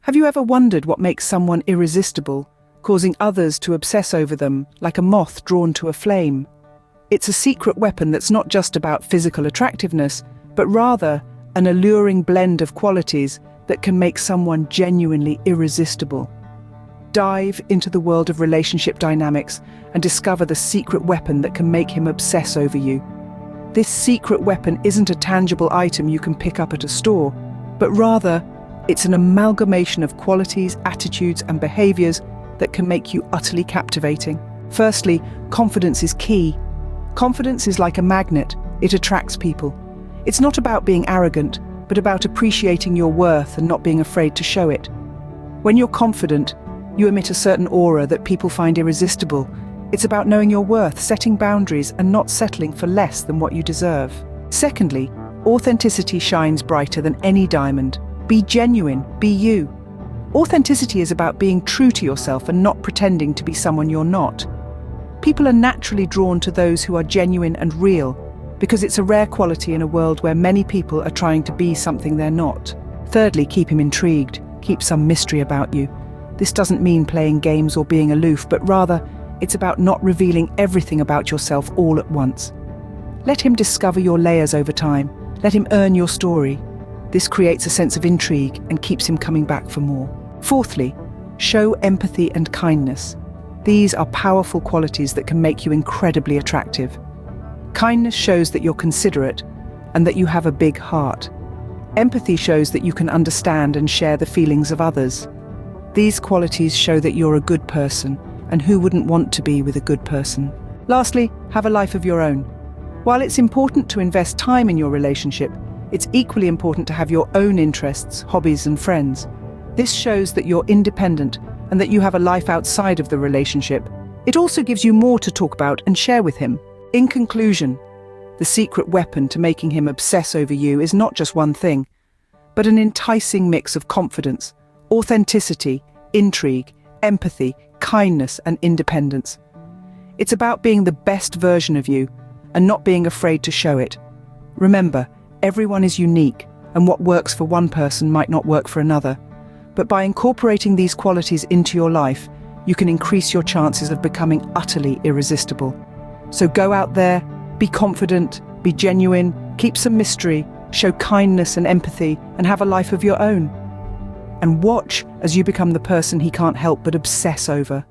Have you ever wondered what makes someone irresistible, causing others to obsess over them like a moth drawn to a flame? It's a secret weapon that's not just about physical attractiveness, but rather an alluring blend of qualities that can make someone genuinely irresistible. Dive into the world of relationship dynamics and discover the secret weapon that can make him obsess over you. This secret weapon isn't a tangible item you can pick up at a store, but rather, it's an amalgamation of qualities, attitudes, and behaviors that can make you utterly captivating. Firstly, confidence is key. Confidence is like a magnet. It attracts people. It's not about being arrogant, but about appreciating your worth and not being afraid to show it. When you're confident, you emit a certain aura that people find irresistible. It's about knowing your worth, setting boundaries, and not settling for less than what you deserve. Secondly, authenticity shines brighter than any diamond. Be genuine, be you. Authenticity is about being true to yourself and not pretending to be someone you're not. People are naturally drawn to those who are genuine and real, because it's a rare quality in a world where many people are trying to be something they're not. Thirdly, keep him intrigued. Keep some mystery about you. This doesn't mean playing games or being aloof, but rather, it's about not revealing everything about yourself all at once. Let him discover your layers over time. Let him earn your story. This creates a sense of intrigue and keeps him coming back for more. Fourthly, show empathy and kindness. These are powerful qualities that can make you incredibly attractive. Kindness shows that you're considerate and that you have a big heart. Empathy shows that you can understand and share the feelings of others. These qualities show that you're a good person, and who wouldn't want to be with a good person? Lastly, have a life of your own. While it's important to invest time in your relationship, it's equally important to have your own interests, hobbies, and friends. This shows that you're independent and that you have a life outside of the relationship. It also gives you more to talk about and share with him. In conclusion, the secret weapon to making him obsess over you is not just one thing, but an enticing mix of confidence, authenticity, intrigue, empathy, kindness, and independence. It's about being the best version of you and not being afraid to show it. Remember, everyone is unique, and what works for one person might not work for another. But by incorporating these qualities into your life, you can increase your chances of becoming utterly irresistible. So go out there, be confident, be genuine, keep some mystery, show kindness and empathy, and have a life of your own. And watch as you become the person he can't help but obsess over.